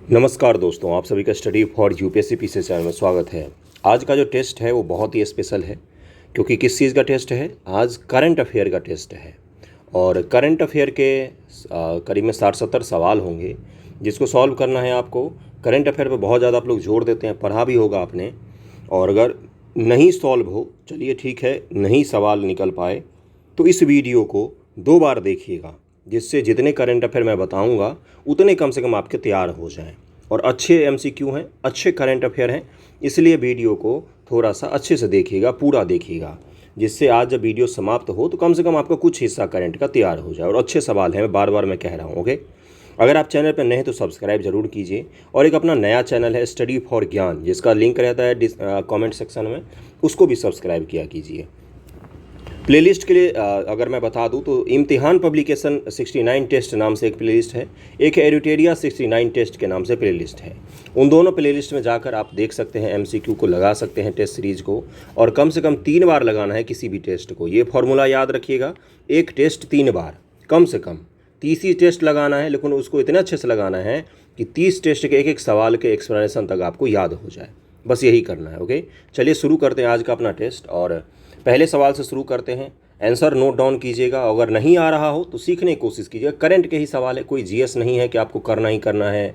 नमस्कार दोस्तों, आप सभी का study for UPSC PC channel में स्वागत है। आज का जो टेस्ट है वो बहुत ही स्पेशल है, क्योंकि किस चीज़ का टेस्ट है? आज करंट अफेयर का टेस्ट है। और करंट अफेयर के करीब में 60-70 सवाल होंगे, जिसको सॉल्व करना है आपको। करंट अफेयर पे बहुत ज़्यादा आप लोग जोर देते हैं, पढ़ा भी होगा आपने। और अगर नहीं सॉल्व हो, चलिए ठीक है, नहीं सवाल निकल पाए तो इस वीडियो को 2 बार देखिएगा, जिससे जितने करंट अफेयर मैं बताऊंगा उतने कम से कम आपके तैयार हो जाएं। और अच्छे एमसीक्यू हैं, अच्छे करंट अफेयर हैं, इसलिए वीडियो को थोड़ा सा अच्छे से देखिएगा, पूरा देखिएगा, जिससे आज जब वीडियो समाप्त हो तो कम से कम आपका कुछ हिस्सा करंट का तैयार हो जाए। और अच्छे सवाल हैं, मैं बार बार कह रहा हूँ। ओके, अगर आप चैनल पर नए हैं तो सब्सक्राइब जरूर कीजिए। और एक अपना नया चैनल है स्टडी फॉर ज्ञान, जिसका लिंक रहता है कमेंट सेक्शन में, उसको भी सब्सक्राइब किया कीजिए। प्लेलिस्ट के लिए अगर मैं बता दूं तो इम्तिहान पब्लिकेशन 69 टेस्ट नाम से एक प्लेलिस्ट है, एक एडिटेरिया 69 टेस्ट के नाम से प्लेलिस्ट है। उन दोनों प्लेलिस्ट में जाकर आप देख सकते हैं, एमसीक्यू को लगा सकते हैं टेस्ट सीरीज को। और कम से कम 3 बार लगाना है किसी भी टेस्ट को। ये फॉर्मूला याद रखिएगा, एक टेस्ट 3 बार, कम से कम 30 ही टेस्ट लगाना है, लेकिन उसको इतने अच्छे से लगाना है कि 30 टेस्ट के एक एक सवाल के एक्सप्लेनेशन तक आपको याद हो जाए। बस यही करना है। ओके, चलिए शुरू करते हैं आज का अपना टेस्ट। और पहले सवाल से शुरू करते हैं। आंसर नोट डाउन कीजिएगा। अगर नहीं आ रहा हो तो सीखने की कोशिश कीजिएगा। करंट के ही सवाल है, कोई जीएस नहीं है कि आपको करना ही करना है।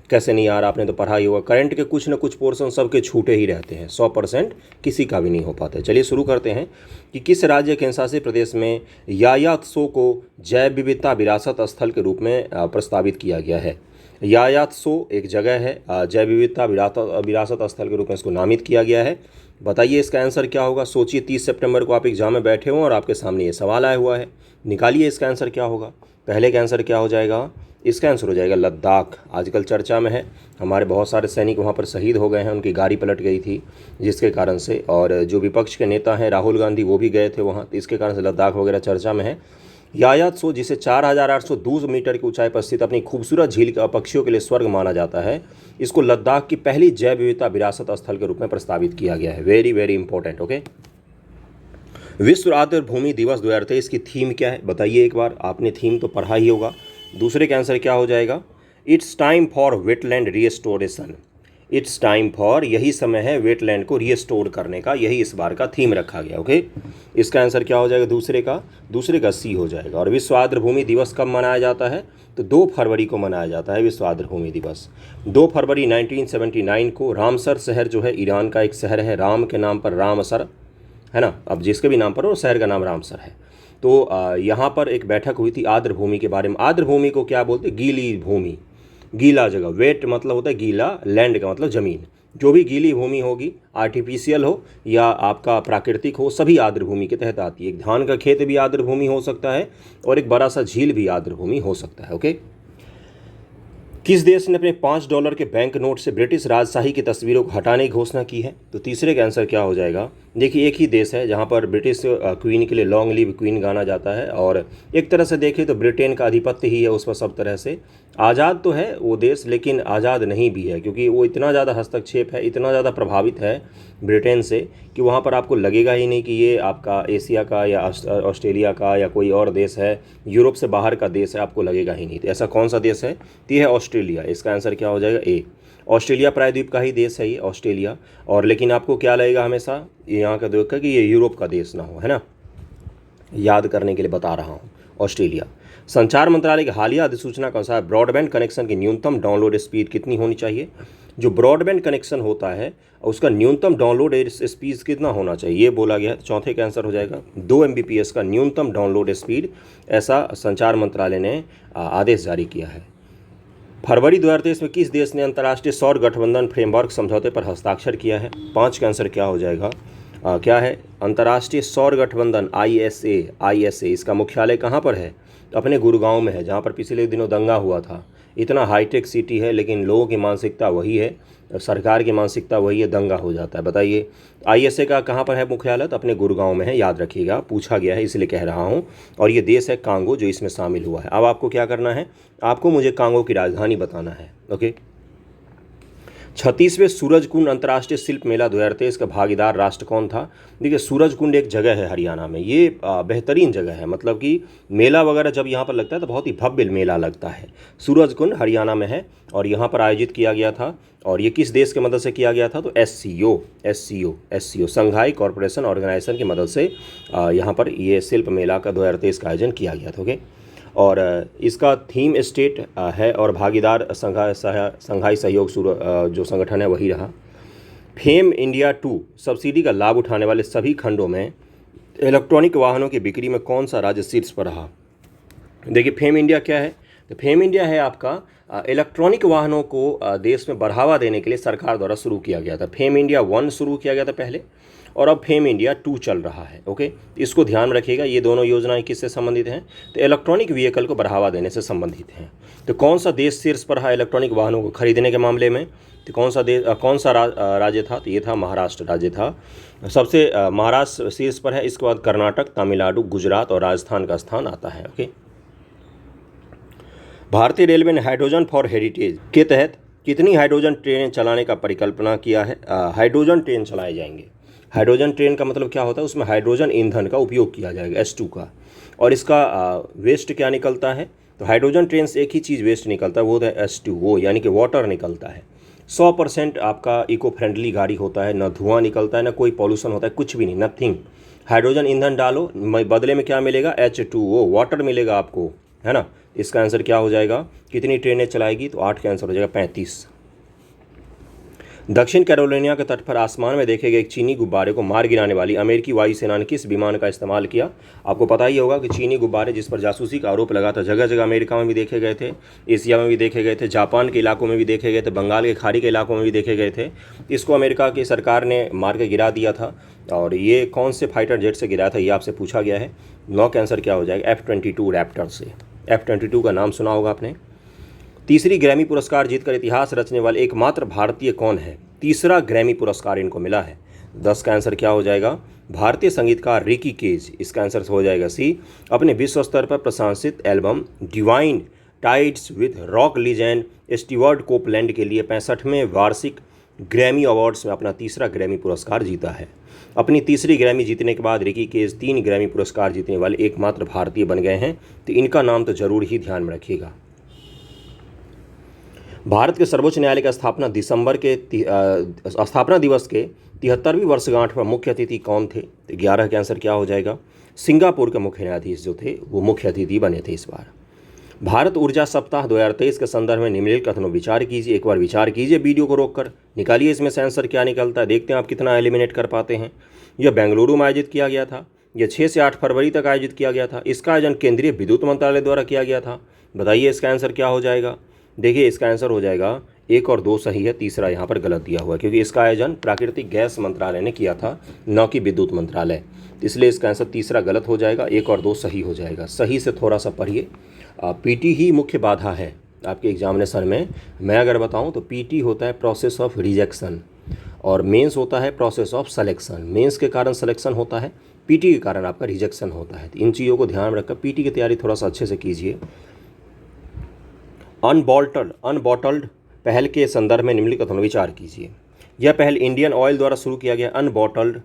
कैसे नहीं आ रहा, आपने तो पढ़ा ही होगा। करंट के कुछ न कुछ पोर्शन सबके छूटे ही रहते हैं, 100% किसी का भी नहीं हो पाता है। चलिए शुरू करते हैं कि किस राज्य के शासित प्रदेश में यायात्सो को जैव विविधता विरासत स्थल के रूप में प्रस्तावित किया गया है। यायात्सो एक जगह है, जैव विविधता विरासत स्थल के रूप में इसको नामित किया गया है। बताइए इसका आंसर क्या होगा। सोचिए, 30 सितंबर को आप एग्जाम में बैठे हों और आपके सामने ये सवाल आया हुआ है। निकालिए इसका आंसर क्या होगा। पहले का आंसर क्या हो जाएगा? इसका आंसर हो जाएगा लद्दाख। आजकल चर्चा में है, हमारे बहुत सारे सैनिक वहाँ पर शहीद हो गए हैं, उनकी गाड़ी पलट गई थी जिसके कारण से। और जो विपक्ष के नेता हैं राहुल गांधी, वो भी गए थे वहाँ, तो इसके कारण से लद्दाख वगैरह चर्चा में है। यायात्सो, जिसे 4802 मीटर की ऊंचाई पर स्थित अपनी खूबसूरत झील का पक्षियों के लिए स्वर्ग माना जाता है, इसको लद्दाख की पहली जैव विविधता विरासत स्थल के रूप में प्रस्तावित किया गया है। Very very important. ओके, विश्व आर्द्र भूमि दिवस 2023 की थीम क्या है? बताइए एक बार, आपने थीम तो पढ़ा ही होगा। दूसरे का आंसर क्या हो जाएगा? It's time for wetland restoration. It's time for, यही समय है वेटलैंड को रिस्टोर करने का, यही इस बार का थीम रखा गया। ओके, इसका आंसर क्या हो जाएगा? दूसरे का सी हो जाएगा। और विश्व आर्द्र भूमि दिवस कब मनाया जाता है? तो 2 फरवरी को मनाया जाता है विश्व आर्द्र भूमि दिवस। 2 फरवरी 1979 को रामसर शहर जो है, ईरान का एक शहर है, राम के नाम पर रामसर है ना, अब जिसके भी नाम पर हो, शहर का नाम रामसर है। तो यहाँ पर एक बैठक हुई थी आर्द्र भूमि के बारे में। आर्द्र भूमि को क्या बोलते? गीली भूमि, गीला जगह। वेट मतलब होता है गीला, लैंड का मतलब ज़मीन। जो भी गीली भूमि होगी, आर्टिफिशियल हो या आपका प्राकृतिक हो, सभी आर्द्र भूमि के तहत आती है। एक धान का खेत भी आर्द्र भूमि हो सकता है, और एक बड़ा सा झील भी आर्द्र भूमि हो सकता है। ओके, किस देश ने अपने $5 के बैंक नोट से ब्रिटिश राजशाही की तस्वीरों को हटाने की घोषणा की है? तो तीसरे का आंसर क्या हो जाएगा? देखिए, एक ही देश है जहां पर ब्रिटिश क्वीन के लिए लॉन्ग लिव क्वीन गाना जाता है। और एक तरह से देखें तो ब्रिटेन का आधिपत्य ही है उस पर सब तरह से। आज़ाद तो है वो देश, लेकिन आज़ाद नहीं भी है, क्योंकि वो इतना ज़्यादा हस्तक्षेप है, इतना ज़्यादा प्रभावित है ब्रिटेन से, कि वहाँ पर आपको लगेगा ही नहीं कि ये आपका एशिया का या ऑस्ट्रेलिया का या कोई और देश है, यूरोप से बाहर का देश है, आपको लगेगा ही नहीं। तो ऐसा कौन सा देश है? तो ये है ऑस्ट्रेलिया। इसका आंसर क्या हो जाएगा? ए। ऑस्ट्रेलिया प्रायद्वीप का ही देश है ये, ऑस्ट्रेलिया। और लेकिन आपको क्या लगेगा हमेशा यहाँ का देखकर कि ये यूरोप का देश ना हो, है ना, याद करने के लिए बता रहा हूँ। ऑस्ट्रेलिया। संचार मंत्रालय की हालिया अधिसूचना के अनुसार ब्रॉडबैंड कनेक्शन की न्यूनतम डाउनलोड स्पीड कितनी होनी चाहिए? जो ब्रॉडबैंड कनेक्शन होता है उसका न्यूनतम डाउनलोड स्पीड कितना होना चाहिए, ये बोला गया है। चौथे का आंसर हो जाएगा 2 MBPS का न्यूनतम डाउनलोड स्पीड, ऐसा संचार मंत्रालय ने आदेश जारी किया है। फरवरी 2023 में किस देश ने अंतर्राष्ट्रीय सौर गठबंधन फ्रेमवर्क समझौते पर हस्ताक्षर किया है? 5 का आंसर क्या हो जाएगा? क्या है? अंतर्राष्ट्रीय सौर गठबंधन, ISA। इसका मुख्यालय कहाँ पर है? अपने गुड़गांव में है, जहाँ पर पिछले दिनों दंगा हुआ था। इतना हाईटेक सिटी है, लेकिन लोगों की मानसिकता वही है, सरकार की मानसिकता वही है, दंगा हो जाता है। बताइए ISA का कहाँ पर है मुख्यालय? तो अपने गुड़गांव में है, याद रखिएगा, पूछा गया है इसलिए कह रहा हूँ। और ये देश है कांगो जो इसमें शामिल हुआ है। अब आपको क्या करना है? आपको मुझे कांगो की राजधानी बताना है। ओके, 36वें सूरजकुंड अंतर्राष्ट्रीय शिल्प मेला 2023 का भागीदार राष्ट्र कौन था? देखिए, सूरजकुंड एक जगह है हरियाणा में, ये बेहतरीन जगह है, मतलब कि मेला वगैरह जब यहाँ पर लगता है तो बहुत ही भव्य मेला लगता है। सूरजकुंड हरियाणा में है और यहाँ पर आयोजित किया गया था। और ये किस देश की मदद से किया गया था? तो एससीओ संघाई कॉरपोरेशन ऑर्गेनाइजेशन की मदद से यहाँ पर ये शिल्प मेला का 2023 का आयोजन किया गया था। ओके, और इसका थीम स्टेट है और भागीदार संघाई सहयोग जो संगठन है वही रहा। फेम इंडिया 2 सब्सिडी का लाभ उठाने वाले सभी खंडों में इलेक्ट्रॉनिक वाहनों की बिक्री में कौन सा राज्य शीर्ष पर रहा? देखिए, फेम इंडिया क्या है? तो फेम इंडिया है आपका इलेक्ट्रॉनिक वाहनों को देश में बढ़ावा देने के लिए सरकार द्वारा शुरू किया गया था। फेम इंडिया 1 शुरू किया गया था पहले, और अब फेम इंडिया 2 चल रहा है। ओके, इसको ध्यान रखिएगा। ये दोनों योजनाएं किससे संबंधित हैं? तो इलेक्ट्रॉनिक व्हीकल को बढ़ावा देने से संबंधित हैं। तो कौन सा देश शीर्ष पर है इलेक्ट्रॉनिक वाहनों को खरीदने के मामले में? तो कौन सा राज्य था? तो ये था महाराष्ट्र राज्य था। सबसे महाराष्ट्र शीर्ष पर है, इसके बाद कर्नाटक, तमिलनाडु, गुजरात और राजस्थान का स्थान आता है। ओके, भारतीय रेलवे ने हाइड्रोजन फॉर हेरिटेज के तहत कितनी हाइड्रोजन ट्रेनें चलाने का परिकल्पना किया है? हाइड्रोजन ट्रेन चलाए जाएंगे। हाइड्रोजन ट्रेन का मतलब क्या होता है? उसमें हाइड्रोजन ईंधन का उपयोग किया जाएगा, H2 का। और इसका वेस्ट क्या निकलता है? तो हाइड्रोजन ट्रेन से एक ही चीज़ वेस्ट निकलता है, वो है H2O, यानी कि वाटर निकलता है। 100% आपका इको फ्रेंडली गाड़ी होता है, ना धुआं निकलता है, ना कोई पॉल्यूशन होता है, कुछ भी नहीं, नथिंग। हाइड्रोजन ईंधन डालो, बदले में क्या मिलेगा? H2O, वाटर मिलेगा आपको, है ना। इसका आंसर क्या हो जाएगा? कितनी ट्रेनें चलाएगी? तो 8 का आंसर हो जाएगा 35। दक्षिण कैरोलिना के तट पर आसमान में देखे गए एक चीनी गुब्बारे को मार गिराने वाली अमेरिकी वायुसेना ने किस विमान का इस्तेमाल किया? आपको पता ही होगा कि चीनी गुब्बारे जिस पर जासूसी का आरोप लगा था, जगह जगह अमेरिका में भी देखे गए थे, एशिया में भी देखे गए थे, जापान के इलाकों में भी देखे गए थे, बंगाल के खाड़ी के इलाकों में भी देखे गए थे। इसको अमेरिका की सरकार ने मार के गिरा दिया था। और ये कौन से फाइटर जेट से गिरा था, ये आपसे पूछा गया है। 9 का आंसर क्या हो जाएगा? F-22 रैप्टर से। F-22 का नाम सुना होगा आपने। तीसरी ग्रैमी पुरस्कार जीतकर इतिहास रचने वाले एकमात्र भारतीय कौन है? तीसरा ग्रैमी पुरस्कार इनको मिला है। 10 का आंसर क्या हो जाएगा? भारतीय संगीतकार रिकी केज। इसका आंसर हो जाएगा C। अपने विश्व स्तर पर प्रशंसित album divine tides with rock legend Stewart Copeland के लिए 65वें वार्षिक ग्रैमी अवार्ड्स में अपना तीसरा ग्रैमी पुरस्कार जीता है। अपनी तीसरी ग्रैमी जीतने के बाद रिकी केज 3 ग्रैमी पुरस्कार जीतने वाले एकमात्र भारतीय बन गए हैं। तो इनका नाम तो जरूर ही ध्यान में रखिएगा। भारत के सर्वोच्च न्यायालय का स्थापना दिवस के 73वीं वर्षगांठ पर मुख्य अतिथि कौन थे? तो 11 का आंसर क्या हो जाएगा? सिंगापुर के मुख्य न्यायाधीश जो थे वो मुख्य अतिथि बने थे इस बार। भारत ऊर्जा सप्ताह 2023 के संदर्भ में निम्नलिखित कथनों विचार कीजिए। एक बार विचार कीजिए, वीडियो को रोककर निकालिए इसमें से आंसर क्या निकलता है। देखते हैं आप कितना एलिमिनेट कर पाते हैं। यह बेंगलुरु में आयोजित किया गया था। यह 6 से 8 फरवरी तक आयोजित किया गया था। इसका आयोजन केंद्रीय विद्युत मंत्रालय द्वारा किया गया था। बताइए इसका आंसर क्या हो जाएगा? देखिए, इसका आंसर हो जाएगा 1 और 2 सही है, तीसरा यहाँ पर गलत दिया हुआ है, क्योंकि इसका आयोजन प्राकृतिक गैस मंत्रालय ने किया था, न कि विद्युत मंत्रालय। इसलिए इसका आंसर तीसरा गलत हो जाएगा, 1 और 2 सही हो जाएगा। सही से थोड़ा सा पढ़िए। पीटी ही मुख्य बाधा है आपके एग्जामिनेशन में। मैं अगर बताऊं तो पीटी होता है प्रोसेस ऑफ रिजेक्शन और मेंस होता है प्रोसेस ऑफ सिलेक्शन। मेंस के कारण सिलेक्शन होता है, पीटी के कारण आपका रिजेक्शन होता है। तो इन चीज़ों को ध्यान रखकर पीटी की तैयारी थोड़ा सा अच्छे से कीजिए। अनबॉटल्ड पहल के संदर्भ में निम्नलिखित कथनों विचार कीजिए। यह पहल इंडियन ऑयल द्वारा शुरू किया गया अनबॉटल्ड,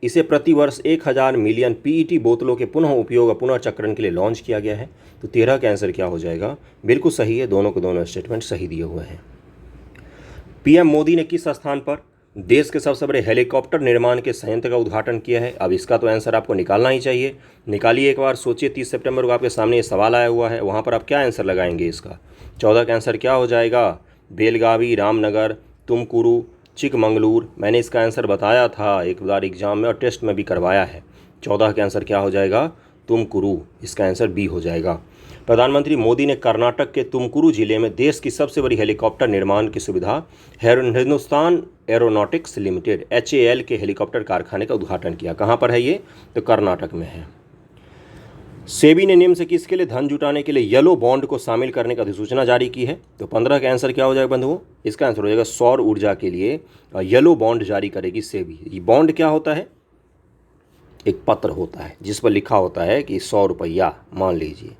इसे प्रतिवर्ष 1000 मिलियन पीईटी बोतलों के पुनः उपयोग और पुनर्चक्रण के लिए लॉन्च किया गया है। तो 13 का आंसर क्या हो जाएगा? बिल्कुल सही है, दोनों के दोनों स्टेटमेंट सही दिए हुए हैं। पीएम मोदी ने किस स्थान पर देश के सबसे बड़े हेलीकॉप्टर निर्माण के संयंत्र का उद्घाटन किया है? अब इसका तो आंसर आपको निकालना ही चाहिए। निकालिए एक बार, सोचिए। 30 सितंबर को आपके सामने ये सवाल आया हुआ है, वहाँ पर आप क्या आंसर लगाएंगे इसका? 14 का आंसर क्या हो जाएगा? बेलगावी, रामनगर, तुमकुरू, चिकमंगलूर। मैंने इसका आंसर बताया था एक बार एग्जाम में और टेस्ट में भी करवाया है। 14 का आंसर क्या हो जाएगा? तुमकुरू। इसका आंसर बी हो जाएगा। प्रधानमंत्री मोदी ने कर्नाटक के तुमकुरू जिले में देश की सबसे बड़ी हेलीकॉप्टर निर्माण की सुविधा हिंदुस्तान एरोनॉटिक्स लिमिटेड HAL के हेलीकॉप्टर कारखाने का उद्घाटन किया। कहाँ पर है ये? तो कर्नाटक में है। सेबी ने निम्न से किसके लिए धन जुटाने के लिए येलो बॉन्ड को शामिल करने की अधिसूचना जारी की है? तो 15 का आंसर क्या हो जाएगा बंधुओं? इसका आंसर हो जाएगा सौर ऊर्जा के लिए येलो बॉन्ड जारी करेगी सेबी। ये बॉन्ड क्या होता है? एक पत्र होता है जिस पर लिखा होता है कि 100 रुपया मान लीजिए,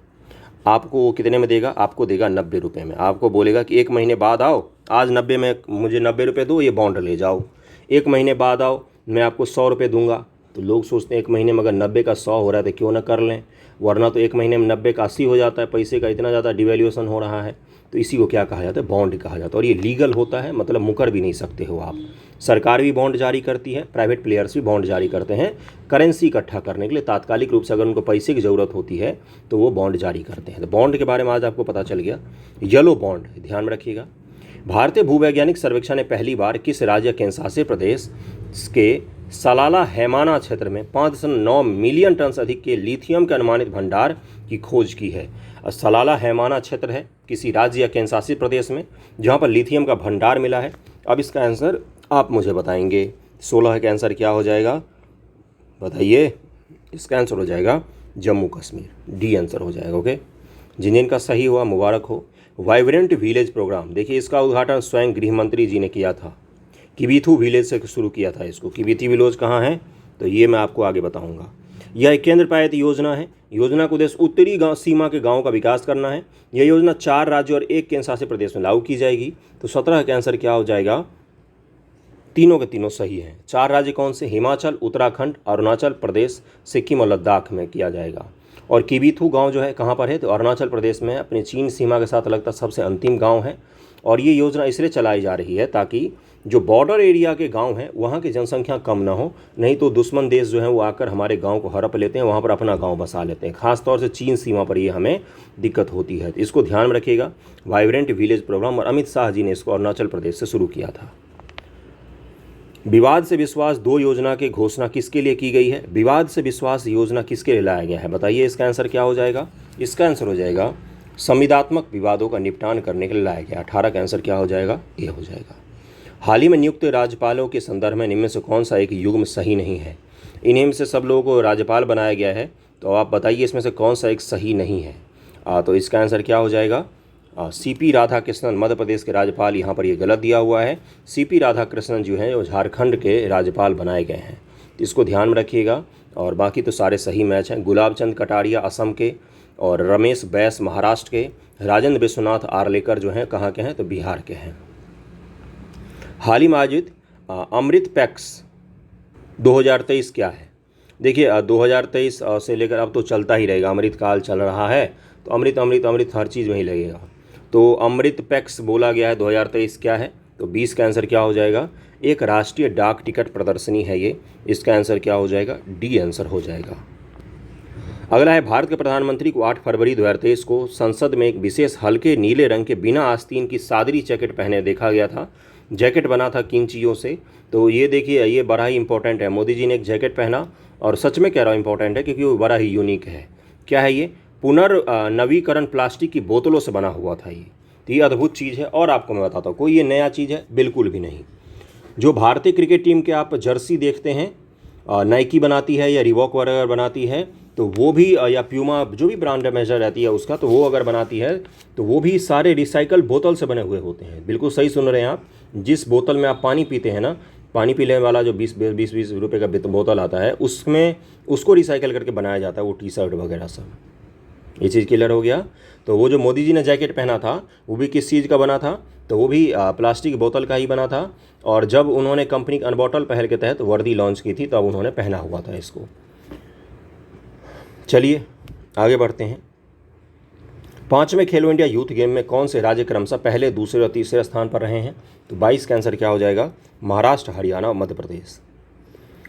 आपको कितने में देगा? आपको देगा 90 रुपये में। आपको बोलेगा कि 1 महीने बाद आओ, आज 90 में मुझे 90 रुपये दो, ये बॉन्ड ले जाओ, 1 महीने बाद आओ मैं आपको 100 रुपये दूंगा। तो लोग सोचते हैं 1 महीने में अगर 90 का 100 हो रहा है तो क्यों ना कर लें, वरना तो 1 महीने में 90 का 80 हो जाता है, पैसे का इतना ज़्यादा डिवैल्यूएशन हो रहा है। तो इसी को क्या कहा जाता है, बॉन्ड कहा जाता है। और ये लीगल होता है, मतलब मुकर भी नहीं सकते हो आप। सरकार भी बॉन्ड जारी करती है, प्राइवेट प्लेयर्स भी बॉन्ड जारी करते हैं करेंसी इकट्ठा करने के लिए। तात्कालिक रूप से अगर उनको पैसे की ज़रूरत होती है तो वो बॉन्ड जारी करते हैं। तो बॉन्ड के बारे में आज आपको पता चल गया। येलो बॉन्ड ध्यान में रखिएगा। भारतीय भूवैज्ञानिक सर्वेक्षण ने पहली बार किस राज्य केंसासी प्रदेश के सलाला हैमाना क्षेत्र में 5.9 मिलियन टन से अधिक के लिथियम के अनुमानित भंडार की खोज की है। सलाला हैमाना क्षेत्र है किसी राज्य या केंसासी प्रदेश में जहां पर लिथियम का भंडार मिला है। अब इसका आंसर आप मुझे बताएंगे। 16 का आंसर क्या हो जाएगा बताइए। इसका आंसर हो जाएगा जम्मू कश्मीर, डी आंसर हो जाएगा। ओके, जिन का सही हुआ मुबारक हो। वाइब्रेंट विलेज प्रोग्राम, देखिए इसका उद्घाटन स्वयं गृह मंत्री जी ने किया था। किबीथू विलेज से शुरू किया था इसको। किबीथू विलेज कहाँ है तो ये मैं आपको आगे बताऊंगा। यह एक केंद्र पायित योजना है। योजना का उद्देश्य उत्तरी सीमा के गांवों का विकास करना है। यह योजना 4 राज्यों और 1 केंद्रशासित प्रदेश में लागू की जाएगी। तो 17 का आंसर क्या हो जाएगा, तीनों के तीनों सही हैं। 4 राज्य कौन से, हिमाचल, उत्तराखंड, अरुणाचल प्रदेश, सिक्किम और लद्दाख में किया जाएगा। और किबीथू गांव जो है कहाँ पर है तो अरुणाचल प्रदेश में, अपने चीन सीमा के साथ लगता सबसे अंतिम गांव है। और ये योजना इसलिए चलाई जा रही है ताकि जो बॉर्डर एरिया के गांव हैं वहाँ की जनसंख्या कम ना हो, नहीं तो दुश्मन देश जो है वो आकर हमारे गांव को हड़प लेते हैं, वहाँ पर अपना गांव बसा लेते हैं। खासतौर से चीन सीमा पर ये हमें दिक्कत होती है। तो इसको ध्यान में रखिएगा, वाइब्रेंट विलेज प्रोग्राम। और अमित शाह जी ने इसको अरुणाचल प्रदेश से शुरू किया था। विवाद से विश्वास 2 योजना की घोषणा किसके लिए की गई है। विवाद से विश्वास योजना किसके लिए लाया गया है बताइए। इसका आंसर क्या हो जाएगा, इसका आंसर हो जाएगा संविदात्मक विवादों का निपटान करने के लिए लाया गया। 18 का आंसर क्या हो जाएगा, ये हो जाएगा। हाल ही में नियुक्त राज्यपालों के संदर्भ में निम्न से कौन सा एक युग्म सही नहीं है। इन्हीं में से सब लोगों को राज्यपाल बनाया गया है, तो आप बताइए इसमें से कौन सा एक सही नहीं है। तो इसका आंसर क्या हो जाएगा, सीपी राधाकृष्णन मध्य प्रदेश के राज्यपाल, यहाँ पर ये गलत दिया हुआ है। सीपी राधाकृष्णन जो हैं वो झारखंड के राज्यपाल बनाए गए हैं, तो इसको ध्यान में रखिएगा। और बाकी तो सारे सही मैच हैं। गुलाब चंद कटारिया असम के, और रमेश बैस महाराष्ट्र के, राजेंद्र विश्वनाथ आर्लेकर जो हैं कहाँ के हैं तो बिहार के हैं। हाल ही में आयोजित अमृत पैक्स 2023 क्या है। देखिए 2023 से लेकर अब तो चलता ही रहेगा, अमृत काल चल रहा है तो अमृत अमृत अमृत हर चीज़ में ही लगेगा। तो अमृत पैक्स बोला गया है 2023 क्या है तो 20 का आंसर क्या हो जाएगा, एक राष्ट्रीय डाक टिकट प्रदर्शनी है ये। इसका आंसर क्या हो जाएगा, डी आंसर हो जाएगा। अगला है, भारत के प्रधानमंत्री को 8 फरवरी 2023 को संसद में एक विशेष हल्के नीले रंग के बिना आस्तीन की सादरी जैकेट पहने देखा गया था। जैकेट बना था किन चीज़ों से, तो ये देखिए ये बड़ा ही इंपॉर्टेंट है। मोदी जी ने एक जैकेट पहना और सच में कह रहा हूँ इंपॉर्टेंट है क्योंकि वो बड़ा ही यूनिक है। क्या है ये, पुनर्नवीकरण प्लास्टिक की बोतलों से बना हुआ था ये। तो ये अद्भुत चीज़ है। और आपको मैं बताता हूँ, कोई ये नया चीज़ है बिल्कुल भी नहीं। जो भारतीय क्रिकेट टीम के आप जर्सी देखते हैं, नाइकी बनाती है या रिबॉक वगैरह बनाती है, तो वो भी या प्यूमा जो भी ब्रांड मेजर रहती है उसका, तो वो अगर बनाती है तो वो भी सारे रिसाइकल बोतल से बने हुए होते हैं। बिल्कुल सही सुन रहे हैं आप। जिस बोतल में आप पानी पीते हैं ना, पानी पीने वाला जो 20 रुपये का बोतल आता है, उसमें उसको रिसाइकल करके बनाया जाता है वो टी शर्ट वगैरह सब। ये चीज़ क्लियर हो गया। तो वो जो मोदी जी ने जैकेट पहना था वो भी किस चीज़ का बना था, तो वो भी प्लास्टिक बोतल का ही बना था। और जब उन्होंने कंपनी अनबॉटल पहल के तहत वर्दी लॉन्च की थी तब उन्होंने पहना हुआ था इसको। चलिए आगे बढ़ते हैं। 5वें खेलो इंडिया यूथ गेम में कौन से राज्य क्रमशः पहले, दूसरे और तीसरे स्थान पर रहे हैं, तो 22 का आंसर क्या हो जाएगा, महाराष्ट्र, हरियाणा और मध्य प्रदेश।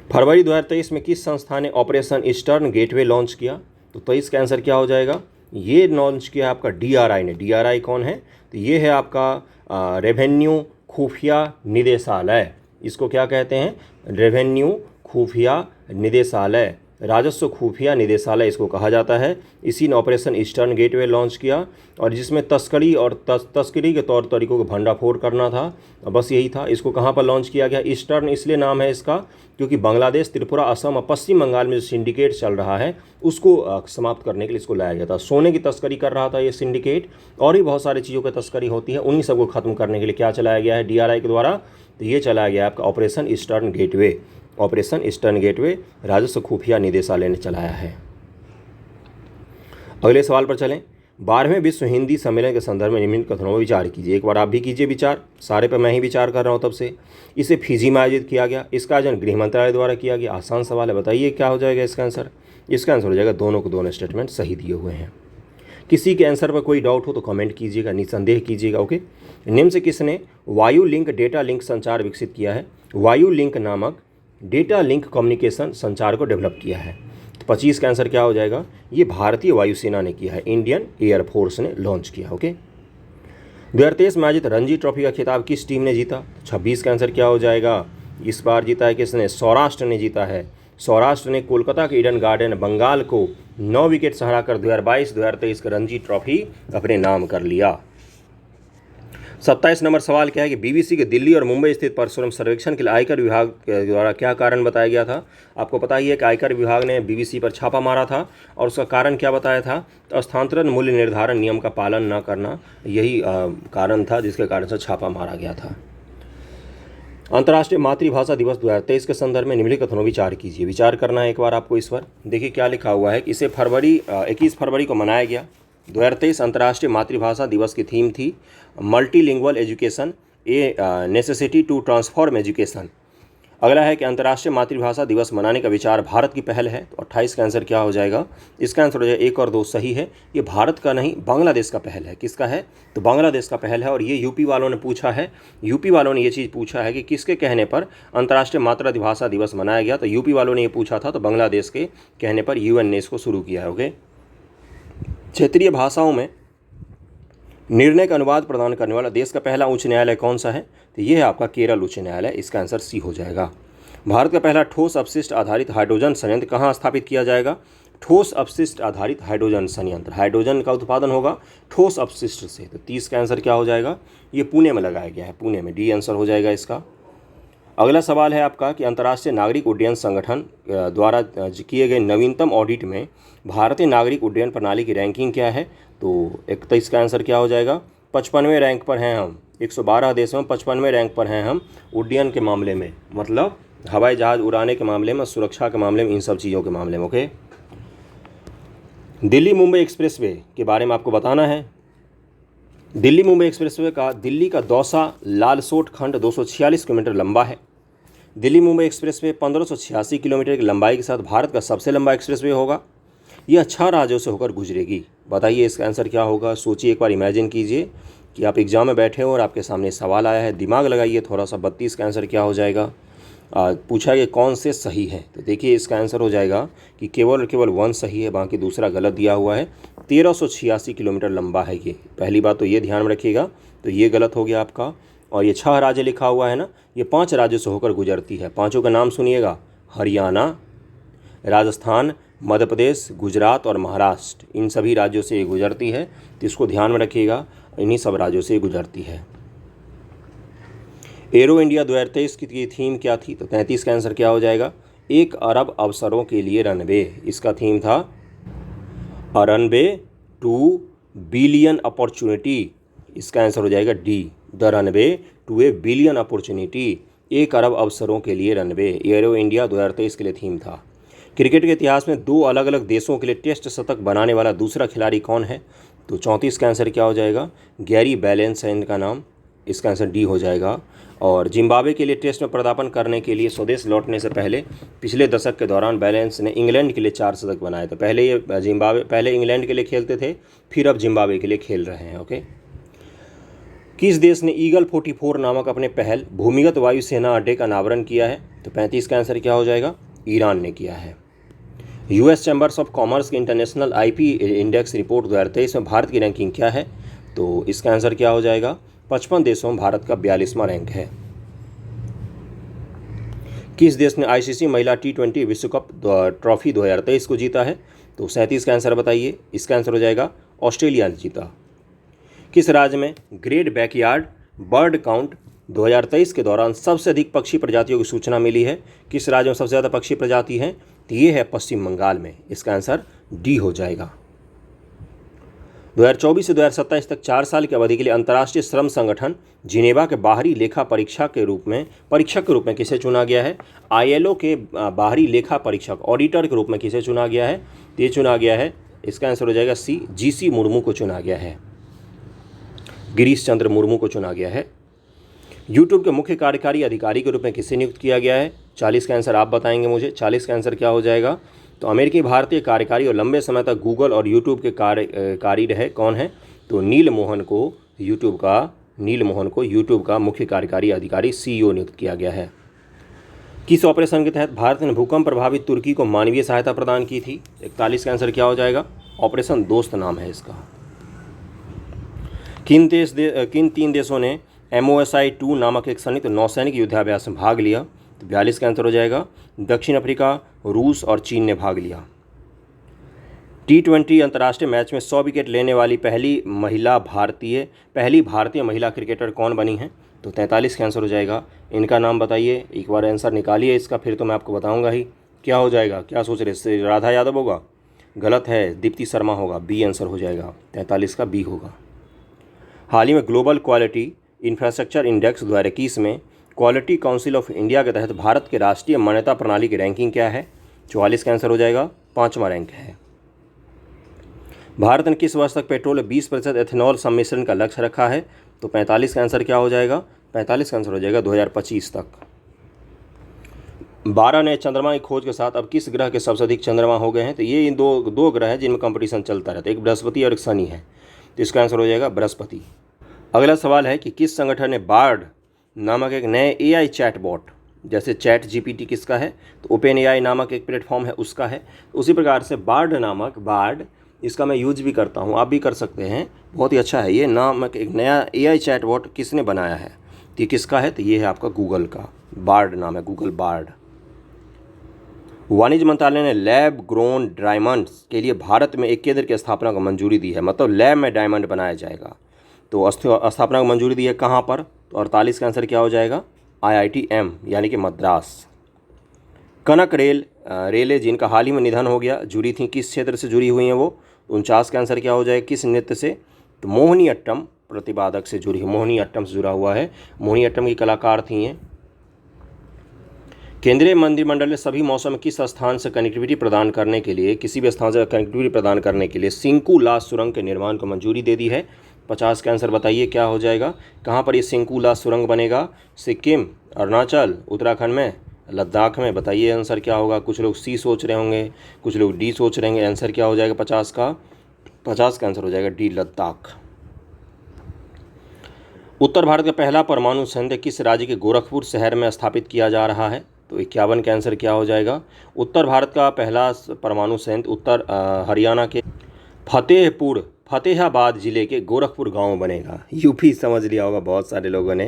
फरवरी 2023 में किस संस्था ने ऑपरेशन ईस्टर्न गेटवे लॉन्च किया, तो 23 का आंसर क्या हो जाएगा, ये लॉन्च किया आपका DRI ने। DRI कौन है, तो ये है आपका रेवेन्यू खुफिया निदेशालय। इसको क्या कहते हैं, रेवेन्यू खुफिया निदेशालय, राजस्व खुफिया निदेशालय इसको कहा जाता है। इसी ने ऑपरेशन ईस्टर्न गेटवे लॉन्च किया और जिसमें तस्करी और तस्करी के तौर तरीकों को भंडाफोड़ करना था, बस यही था। इसको कहाँ पर लॉन्च किया गया, ईस्टर्न इसलिए नाम है इसका क्योंकि बांग्लादेश, त्रिपुरा, असम और पश्चिम बंगाल में जो सिंडिकेट चल रहा है उसको समाप्त करने के लिए इसको लाया गया था। सोने की तस्करी कर रहा था ये सिंडिकेट, और भी बहुत सारी चीज़ों की तस्करी होती है, उन्हीं सबको खत्म करने के लिए क्या चलाया गया है DRI के द्वारा, तो ये चलाया गया आपका operation eastern gateway. Operation eastern gateway राजस्व खुफिया निदेशालय ने चलाया है। अगले सवाल पर चलें। 12वें विश्व हिंदी सम्मेलन के संदर्भ में निम्नलिखित कथनों पर विचार कीजिए। एक बार आप भी कीजिए विचार, सारे पे मैं ही विचार कर रहा हूँ तब से। इसे फिजी में आयोजित किया गया, इसका आयोजन गृह मंत्रालय द्वारा किया गया। आसान सवाल है, बताइए क्या हो जाएगा इसका आंसर। इसका आंसर हो जाएगा दोनों को दोनों स्टेटमेंट सही दिए हुए हैं। किसी के आंसर पर कोई डाउट हो तो कमेंट कीजिएगा, निसंदेह कीजिएगा। ओके, निम्न से किसने वायु लिंक डेटा लिंक संचार विकसित किया है? वायु लिंक नामक डेटा लिंक कम्युनिकेशन संचार को डेवलप किया है। तो 25 का आंसर क्या हो जाएगा? ये भारतीय वायुसेना ने किया है, इंडियन एयरफोर्स ने लॉन्च किया। ओके, 2023 में आयोजित रणजी ट्रॉफी का खिताब किस टीम ने जीता? 26 का आंसर क्या हो जाएगा? इस बार जीता है किसने? सौराष्ट्र ने जीता है। सौराष्ट्र ने कोलकाता के ईडन गार्डन बंगाल को 9 विकेट से हराकर 2022-2023 का रणजी ट्रॉफी अपने नाम कर लिया। 27 नंबर सवाल क्या है कि बीबीसी के दिल्ली और मुंबई स्थित परशुराम सर्वेक्षण के लिए आयकर विभाग के द्वारा क्या कारण बताया गया था? आपको पता ही है कि आयकर विभाग ने बीबीसी पर छापा मारा था और उसका कारण क्या बताया था? तो स्थानांतरण मूल्य निर्धारण नियम का पालन न करना, यही कारण था जिसके कारण से छापा मारा गया था। अंतर्राष्ट्रीय मातृभाषा दिवस 2023 के संदर्भ में निम्नलिखित कथनों विचार कीजिए। विचार करना है एक बार आपको इस पर। देखिए क्या लिखा हुआ है कि इसे 21 फरवरी को मनाया गया। 2023 अंतर्राष्ट्रीय मातृभाषा दिवस की थीम थी multilingual education, a necessity to transform education. अगला है कि अंतर्राष्ट्रीय मातृभाषा दिवस मनाने का विचार भारत की पहल है। तो 28 का आंसर क्या हो जाएगा? इसका आंसर हो जाएगा 1 और 2 सही है। ये भारत का नहीं, बांग्लादेश का पहल है। किसका है? तो बांग्लादेश का पहल है। और ये यूपी वालों ने पूछा है, यूपी वालों ने ये चीज़ पूछा है कि किसके कहने पर अंतर्राष्ट्रीय मातृभाषा दिवस मनाया गया। तो यूपी वालों ने ये पूछा था, तो बांग्लादेश के कहने पर यूएन ने इसको शुरू किया है। ओके, क्षेत्रीय भाषाओं में निर्णय का अनुवाद प्रदान करने वाला देश का पहला उच्च न्यायालय कौन सा है? तो ये है आपका केरल उच्च न्यायालय। इसका आंसर सी हो जाएगा। भारत का पहला ठोस अपशिष्ट आधारित हाइड्रोजन संयंत्र कहाँ स्थापित किया जाएगा? ठोस अपशिष्ट आधारित हाइड्रोजन संयंत्र, हाइड्रोजन का उत्पादन होगा ठोस अपशिष्ट से। तो 30 का आंसर क्या हो जाएगा? ये पुणे में लगाया गया है, पुणे में। डी आंसर हो जाएगा इसका। अगला सवाल है आपका कि अंतर्राष्ट्रीय नागरिक उड्डयन संगठन द्वारा किए गए नवीनतम ऑडिट में भारतीय नागरिक उड्डयन प्रणाली की रैंकिंग क्या है? तो 31 का आंसर क्या हो जाएगा? 55वें रैंक पर हैं हम। 112 देशों में 55वें रैंक पर हैं हम उड्डयन के मामले में, मतलब हवाई जहाज उड़ाने के मामले में, सुरक्षा के मामले में, इन सब चीज़ों के मामले में। ओके, दिल्ली मुंबई एक्सप्रेसवे के बारे में आपको बताना है। दिल्ली मुंबई एक्सप्रेसवे का दिल्ली का दौसा लालसोट खंड 246 किलोमीटर लंबा है। दिल्ली मुंबई एक्सप्रेसवे 1586 किलोमीटर की लंबाई के साथ भारत का सबसे लंबा एक्सप्रेसवे होगा। यह 6 राज्यों से होकर गुजरेगी। बताइए इसका आंसर क्या होगा? सोचिए एक बार, इमेजिन कीजिए कि आप एग्जाम में बैठे हो और आपके सामने सवाल आया है। दिमाग लगाइए थोड़ा सा। 32 का आंसर क्या हो जाएगा? पूछा कि कौन से सही है? तो देखिए इसका आंसर हो जाएगा कि केवल और केवल 1 सही है, बाकी दूसरा गलत दिया हुआ है। 1386 किलोमीटर लंबा है ये। पहली बात तो ये ध्यान में रखिएगा। तो ये गलत हो गया आपका। और ये 6 राज्य लिखा हुआ है ना, ये 5 राज्यों से होकर गुजरती है। 5 का नाम सुनिएगा: हरियाणा, राजस्थान, मध्य प्रदेश, गुजरात और महाराष्ट्र। इन सभी राज्यों से ये गुजरती है, तो इसको ध्यान में रखिएगा। इन्हीं सब राज्यों से ये गुजरती है। एरो इंडिया 2023 की थीम क्या थी? तो 33 का आंसर क्या हो जाएगा? 1 अरब अवसरों के लिए रनवे। इसका थीम था रनवे टू बिलियन अपॉर्चुनिटी। इसका आंसर हो जाएगा D, the runway to a billion opportunity. 1 अरब अवसरों के लिए रनवे, एरो इंडिया 2023 के लिए थीम था। क्रिकेट के इतिहास में 2 अलग अलग देशों के लिए टेस्ट शतक बनाने वाला दूसरा खिलाड़ी कौन है? तो 34 का आंसर क्या हो जाएगा? गैरी बैलेंस है इनका नाम। इसका आंसर डी हो जाएगा। और जिम्बाब्वे के लिए टेस्ट में पदार्पण करने के लिए स्वदेश लौटने से पहले पिछले दशक के दौरान बैलेंस ने इंग्लैंड के लिए 4 शतक बनाए थे। पहले इंग्लैंड के लिए खेलते थे, फिर अब जिम्बाब्वे के लिए खेल रहे हैं। ओके, किस देश ने ईगल 44 नामक अपने पहल भूमिगत वायुसेना अड्डे का अनावरण किया है? तो 35 का आंसर क्या हो जाएगा? ईरान ने किया है। यूएस चैम्बर्स ऑफ कॉमर्स की इंटरनेशनल आईपी इंडेक्स रिपोर्ट 2023 में भारत की रैंकिंग क्या है? तो इसका आंसर क्या हो जाएगा? 55 देशों में भारत का 42वां रैंक है। किस देश ने आईसीसी महिला T20 विश्व कप ट्रॉफी 2023 को जीता है? तो 37 का आंसर बताइए। इसका आंसर हो जाएगा ऑस्ट्रेलिया ने जीता। किस राज्य में ग्रेट बैकयार्ड बर्ड काउंट 2023 के दौरान सबसे अधिक पक्षी प्रजातियों की सूचना मिली है? किस राज्य में सबसे ज़्यादा पक्षी प्रजाति हैं? तो ये है पश्चिम बंगाल में। इसका आंसर डी हो जाएगा। 2024 से 2027 तक 4 साल की अवधि के लिए अंतर्राष्ट्रीय श्रम संगठन जिनेवा के बाहरी लेखा परीक्षक के रूप में किसे चुना गया है? ILO के बाहरी लेखा परीक्षक ऑडिटर के रूप में किसे चुना गया है? ये चुना गया है इसका आंसर हो जाएगा सी, जीसी मुर्मू को चुना गया है, गिरीश चंद्र मुर्मू को चुना गया है। यूट्यूब के मुख्य कार्यकारी अधिकारी के रूप में किसे नियुक्त किया गया है? 40 का आंसर आप बताएंगे मुझे। 40 का आंसर क्या हो जाएगा? तो अमेरिकी भारतीय कार्यकारी और लंबे समय तक गूगल और यूट्यूब के कार्यकारी रहे, कौन है? तो नील मोहन को यूट्यूब का मुख्य कार्यकारी अधिकारी CEO नियुक्त किया गया है। किस ऑपरेशन के तहत भारत ने भूकंप प्रभावित तुर्की को मानवीय सहायता प्रदान की थी? 41 का आंसर क्या हो जाएगा? ऑपरेशन दोस्त नाम है इसका। किन 3 देशों ने MOSI-2 नामक एक संयुक्त नौसैनिक युद्धाभ्यास में भाग लिया? तो 42 का आंसर हो जाएगा दक्षिण अफ्रीका, रूस और चीन ने भाग लिया। T20 अंतर्राष्ट्रीय मैच में 100 विकेट लेने वाली पहली भारतीय महिला क्रिकेटर कौन बनी है? तो 43 का आंसर हो जाएगा। इनका नाम बताइए, एक बार आंसर निकालिए इसका, फिर तो मैं आपको बताऊंगा ही। क्या हो जाएगा? क्या सोच रहे? राधा यादव होगा? गलत है, दीप्ति शर्मा होगा। बी आंसर हो जाएगा, 43 का बी होगा। हाल ही में ग्लोबल क्वालिटी इंफ्रास्ट्रक्चर इंडेक्स 2021 में क्वालिटी काउंसिल ऑफ इंडिया के तहत भारत के राष्ट्रीय मान्यता प्रणाली की रैंकिंग क्या है? 44 का आंसर हो जाएगा, 5वां रैंक है। भारत ने किस वर्ष तक पेट्रोल 20% एथेनॉल सम्मिश्रण का लक्ष्य रखा है? तो 45 का आंसर क्या हो जाएगा? 45 का आंसर हो जाएगा 2025 तक। 12 नए चंद्रमा की खोज के साथ अब किस ग्रह के सबसे अधिक चंद्रमा हो गए हैं? तो ये इन दो ग्रह हैं जिनमें कंपटीशन चलता रहता है, एक बृहस्पति और एक शनि है, तो इसका आंसर हो जाएगा बृहस्पति। अगला सवाल है कि किस संगठन ने बार्ड नामक एक नए AI चैटबॉट, जैसे चैट GPT किसका है? तो OpenAI नामक एक प्लेटफॉर्म है उसका है। उसी प्रकार से बार्ड इसका मैं यूज भी करता हूँ, आप भी कर सकते हैं, बहुत ही अच्छा है ये नामक एक नया AI चैटबॉट किसने बनाया है? तो ये किसका है? तो ये है आपका गूगल का, बार्ड नाम है, गूगल बार्ड। वाणिज्य मंत्रालय ने लैब ग्रोन डायमंड्स के लिए भारत में एक केंद्र की स्थापना को मंजूरी दी है, मतलब लैब में डायमंड बनाया जाएगा। तो स्थापना को मंजूरी दी है कहाँ पर? तो 48 का आंसर क्या हो जाएगा? IITM यानी कि मद्रास। कनक रेले जिनका हाल ही में निधन हो गया, जुड़ी थी, किस क्षेत्र से जुड़ी हुई हैं वो? 49 का आंसर क्या हो जाएगा? किस नृत्य से? तो मोहिनीअट्टम प्रतिपादक से जुड़ी है, मोहिनीअट्टम से जुड़ा हुआ है, मोहिनीअट्टम की कलाकार थी हैं। केंद्रीय मंत्रिमंडल ने सभी मौसम में किस स्थान से कनेक्टिविटी प्रदान करने के लिए सिंकुला सुरंग के निर्माण को मंजूरी दे दी है? 50 का आंसर बताइए क्या हो जाएगा? कहाँ पर ये सिंकुला सुरंग बनेगा? सिक्किम, अरुणाचल, उत्तराखंड में, लद्दाख में? बताइए आंसर क्या होगा? कुछ लोग सी सोच रहे होंगे, कुछ लोग डी सोच रहे होंगे। आंसर क्या हो जाएगा 50 का? 50 का आंसर हो जाएगा डी, लद्दाख। उत्तर भारत का पहला परमाणु संयंत्र किस राज्य के गोरखपुर शहर में स्थापित किया जा रहा है? तो 51 का आंसर क्या हो जाएगा? उत्तर भारत का पहला परमाणु संयंत्र हरियाणा के फतेहाबाद जिले के गोरखपुर गांव में बनेगा। यूपी समझ लिया होगा बहुत सारे लोगों ने,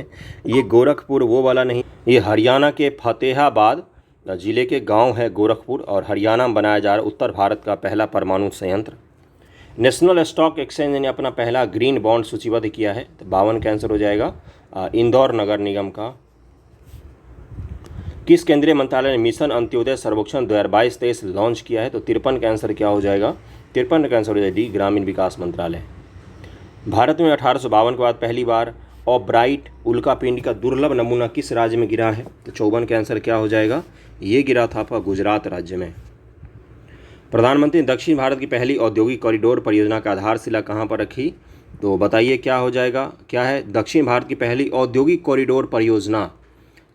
ये गोरखपुर वो वाला नहीं, ये हरियाणा के फतेहाबाद जिले के गांव है गोरखपुर, और हरियाणा में बनाया जा रहा उत्तर भारत का पहला परमाणु संयंत्र। नेशनल स्टॉक एक्सचेंज ने अपना पहला ग्रीन बॉन्ड सूचीबद्ध किया है, तो 52 का आंसर हो जाएगा इंदौर नगर निगम का। किस केंद्रीय मंत्रालय ने मिशन अंत्योदय सर्वेक्षण 2022-23 लॉन्च किया है? तो 53 का आंसर क्या हो जाएगा? 53 का आंसर हो जाएगा डी, ग्रामीण विकास मंत्रालय। भारत में 1852 के बाद पहली बार ऑब्राइट उल्कापिंड का दुर्लभ नमूना किस राज्य में गिरा है? तो 54 का आंसर क्या हो जाएगा? ये गिरा था आपका गुजरात राज्य में। प्रधानमंत्री ने दक्षिण भारत की पहली औद्योगिक कॉरिडोर परियोजना का आधारशिला कहाँ पर रखी? तो बताइए क्या हो जाएगा? क्या है? दक्षिण भारत की पहली औद्योगिक कॉरिडोर परियोजना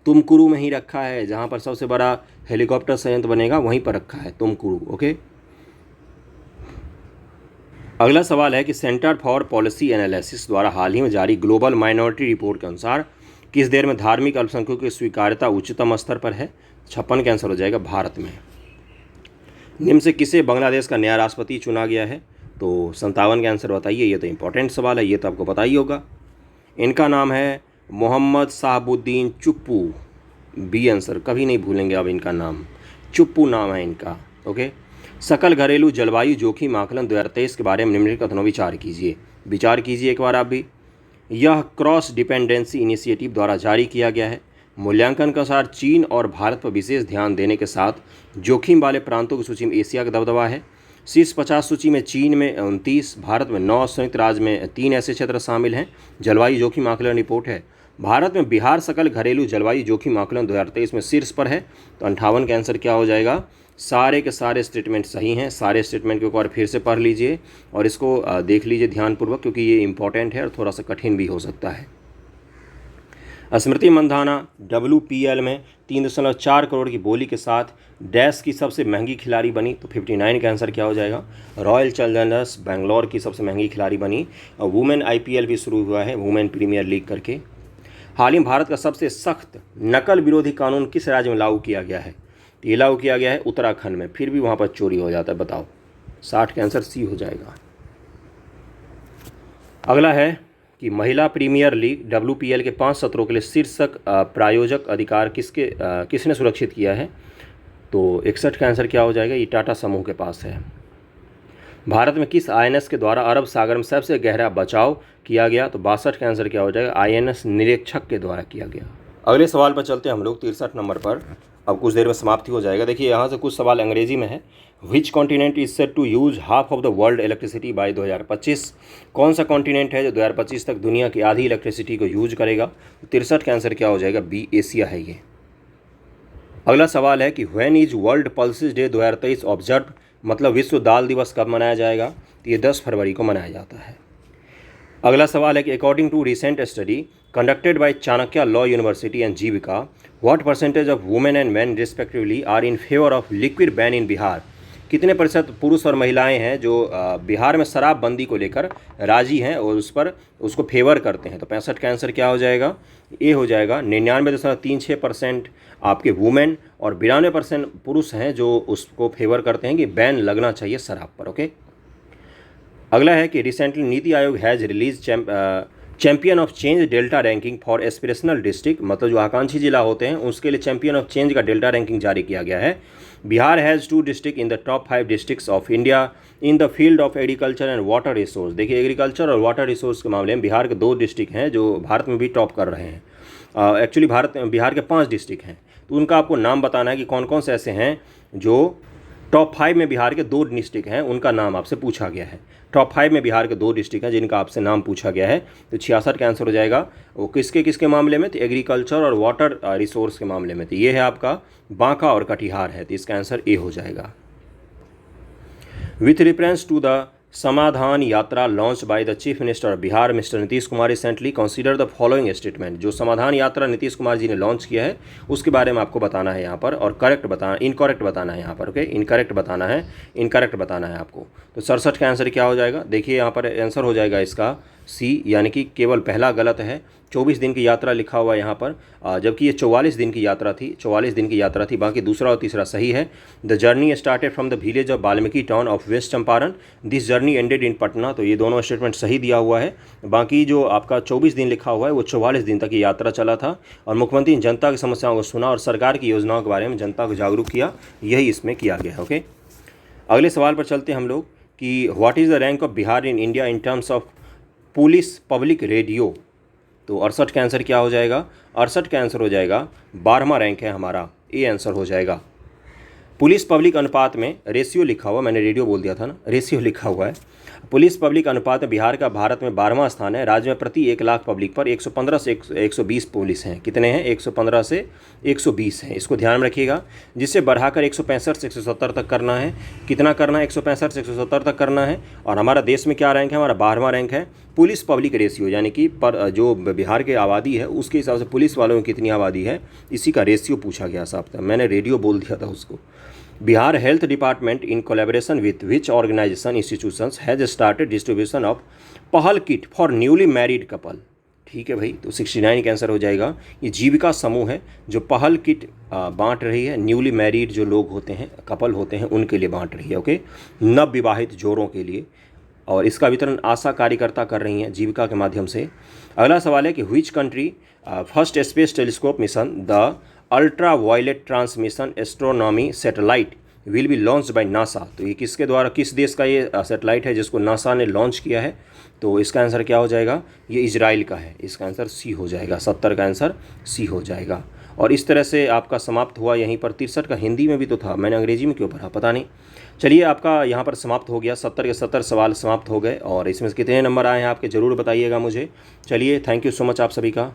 तुमकुरू में ही रखा है, जहाँ पर सबसे बड़ा हेलीकॉप्टर संयंत्र बनेगा वहीं पर रखा है, तुमकुरू। ओके, अगला सवाल है कि सेंटर फॉर पॉलिसी एनालिसिस द्वारा हाल ही में जारी ग्लोबल माइनॉरिटी रिपोर्ट के अनुसार किस देश में धार्मिक अल्पसंख्यकों की स्वीकार्यता उच्चतम स्तर पर है? 56 का आंसर हो जाएगा भारत में। निम्न से किसे बांग्लादेश का नया राष्ट्रपति चुना गया है? तो 57 का आंसर बताइए, ये तो इंपॉर्टेंट सवाल है, ये तो आपको पता ही होगा। इनका नाम है मोहम्मद शाहबुद्दीन चुप्पू। बी आंसर, कभी नहीं भूलेंगे अब इनका नाम, चुप्पू नाम है इनका। ओके, सकल घरेलू जलवायु जोखिम आकलन 2023 के बारे में निम्नलिखित कथनों विचार कीजिए एक बार आप भी। यह क्रॉस डिपेंडेंसी इनिशिएटिव द्वारा जारी किया गया है। मूल्यांकन के अनुसार चीन और भारत पर विशेष ध्यान देने के साथ जोखिम वाले प्रांतों की सूची में एशिया का दबदबा है। शीर्ष 50 सूची में चीन में 29, भारत में 9, संयुक्त राज्य में 3 ऐसे क्षेत्र शामिल हैं। जलवायु जोखिम आकलन रिपोर्ट है भारत में बिहार सकल घरेलू जलवायु जोखिम आकलन 2023 में शीर्ष पर है। तो 58 का आंसर क्या हो जाएगा? सारे के सारे स्टेटमेंट सही हैं। सारे स्टेटमेंट को एक बार फिर से पढ़ लीजिए और इसको देख लीजिए ध्यानपूर्वक, क्योंकि ये इंपॉर्टेंट है और थोड़ा सा कठिन भी हो सकता है। स्मृति मंधाना WPL में 3.4 करोड़ की बोली के साथ डैश की सबसे महंगी खिलाड़ी बनी। तो 59 का आंसर क्या हो जाएगा? रॉयल चैलेंजर्स बेंगलोर की सबसे महंगी खिलाड़ी बनी। और वुमेन IPL भी शुरू हुआ है, वुमेन प्रीमियर लीग करके। हाल ही में भारत का सबसे सख्त नकल विरोधी कानून किस राज्य में लागू किया गया है? तो ये लागू किया गया है उत्तराखंड में। फिर भी वहाँ पर चोरी हो जाता है, बताओ। 60 का आंसर C हो जाएगा। अगला है कि महिला प्रीमियर लीग WPL के 5 सत्रों के लिए शीर्षक प्रायोजक अधिकार किसने सुरक्षित किया है? तो 61 का आंसर क्या हो जाएगा? ये टाटा समूह के पास है। भारत में किस INS के द्वारा अरब सागर में सबसे गहरा बचाव किया गया? तो 62 का आंसर क्या हो जाएगा? INS निरीक्षक के द्वारा किया गया। अगले सवाल पर चलते हैं हम लोग 63 नंबर पर। अब कुछ देर में समाप्ति हो जाएगा। देखिए यहाँ से कुछ सवाल अंग्रेजी में है। Which continent is set to use half of the world electricity by 2025? कौन सा कॉन्टिनेंट है जो 2025 तक दुनिया की आधी इलेक्ट्रिसिटी को यूज करेगा? 63 का आंसर क्या हो जाएगा? B एशिया है ये। अगला सवाल है कि when is world pulses day 2023 observe? मतलब विश्व दाल दिवस कब मनाया जाएगा? तो ये 10 फरवरी को मनाया जाता है। अगला सवाल है कि according to recent study conducted by Chanakya law university and Jeevika, what percentage of women and men respectively are in favour of liquid ban in Bihar? कितने प्रतिशत पुरुष और महिलाएं हैं जो बिहार में शराबबंदी को लेकर राजी हैं और उसको फेवर करते हैं? तो 65 का आंसर क्या हो जाएगा? ए हो जाएगा। 99.36% आपके वुमेन और 92% पुरुष हैं जो उसको फेवर करते हैं कि बैन लगना चाहिए शराब पर। ओके। अगला है कि recently NITI Aayog has release champion of change delta ranking for aspirational district, मतलब जो आकांक्षी जिला होते हैं उसके लिए चैंपियन ऑफ चेंज का डेल्टा रैंकिंग जारी किया गया है। Bihar has 2 district in the top 5 districts of India in the field of agriculture and water resource. देखिए एग्रीकल्चर और वाटर रिसोर्स के मामले में बिहार के 2 डिस्ट्रिक्ट हैं जो भारत में भी टॉप कर रहे हैं। एक्चुअली बिहार के 5 डिस्ट्रिक्ट हैं, तो उनका आपको नाम बताना है कि कौन कौन से ऐसे हैं जो टॉप 5 में बिहार के 2 डिस्ट्रिक्ट हैं, उनका नाम आपसे पूछा गया है। टॉप 5 में बिहार के 2 डिस्ट्रिक्ट हैं जिनका आपसे नाम पूछा गया है। तो 66 का आंसर हो जाएगा। वो किसके मामले में? तो एग्रीकल्चर और वाटर रिसोर्स के मामले में। तो ये है आपका बांका और कटिहार है। तो इसका आंसर ए हो जाएगा। विथ रेफरेंस टू द समाधान यात्रा launch by the chief minister of Bihar mister Nitish Kumar recently consider the following statement. जो समाधान यात्रा नीतीश कुमार जी ने लॉन्च किया है उसके बारे में आपको बताना है यहाँ पर, और इनकरेक्ट बताना है यहाँ पर। ओके, इनकरेक्ट बताना है आपको। तो 67 का आंसर क्या हो जाएगा? देखिए यहाँ पर आंसर हो जाएगा इसका C, यानी कि केवल पहला गलत है। 24 दिन की यात्रा लिखा हुआ है यहाँ पर, जबकि ये 44 दिन की यात्रा थी। बाकी दूसरा और तीसरा सही है। The journey started from the village of Valmiki town of west Champaran, this journey ended in Patna. तो ये दोनों स्टेटमेंट सही दिया हुआ है। बाकी जो आपका 24 दिन लिखा हुआ है वो 44 दिन तक ये यात्रा चला था, और मुख्यमंत्री ने जनता की समस्याओं को सुना और सरकार की योजनाओं के बारे में जनता को जागरूक किया, यही इसमें किया गया है। ओके, अगले सवाल पर चलते हैं हम लोग कि what is the rank of Bihar in India in terms of police public radio? तो 68 का आंसर क्या हो जाएगा? 68 का आंसर हो जाएगा 12वां रैंक है हमारा। ए आंसर हो जाएगा। पुलिस पब्लिक अनुपात में रेशियो लिखा हुआ, मैंने रेडियो बोल दिया था ना, रेशियो लिखा हुआ है। पुलिस पब्लिक अनुपात में बिहार का भारत में 12वां स्थान है। राज्य में प्रति 1 लाख पब्लिक पर 115 से 120 पुलिस हैं। कितने हैं? 115 से 120 हैं। इसको ध्यान में रखिएगा, जिससे बढ़ाकर 165 से 170 तक करना है। कितना करना है? 165 से 170 तक करना है। और हमारा देश में क्या रैंक है? हमारा 12वां रैंक है। पुलिस पब्लिक रेशियो यानी कि जो बिहार की आबादी है उसके हिसाब से पुलिस वालों में कितनी आबादी है, इसी का रेशियो पूछा गया साहब। मैंने रेडियो बोल दिया था उसको। Bihar health department in collaboration with which organisation institutions has started distribution of Pahal kit for newly married couple. ठीक है भाई, तो 69 का आंसर हो जाएगा। ये जीविका समूह है जो पहल किट बांट रही है, न्यूली मैरिड जो लोग होते हैं, कपल होते हैं, उनके लिए बांट रही है। ओके, नवविवाहित जोड़ों के लिए, और इसका वितरण आशा कार्यकर्ता कर रही हैं जीविका के माध्यम से। अगला सवाल है कि which country first space telescope mission the ultra violet transmission astronomy satellite will be launch by NASA. तो ये किसके द्वारा, किस देश का ये सैटेलाइट है जिसको नासा ने लॉन्च किया है? तो इसका आंसर क्या हो जाएगा? ये इजराइल का है। इसका आंसर C हो जाएगा। 70 का आंसर C हो जाएगा। और इस तरह से आपका समाप्त हुआ यहीं पर। 63 का हिंदी में भी तो था, मैंने अंग्रेजी में क्यों पढ़ा पता नहीं। चलिए, आपका यहाँ पर समाप्त हो गया। 70 के 70 सवाल समाप्त हो गए, और इसमें कितने नंबर आए हैं आपके ज़रूर बताइएगा मुझे। चलिए, थैंक यू सो मच आप सभी का।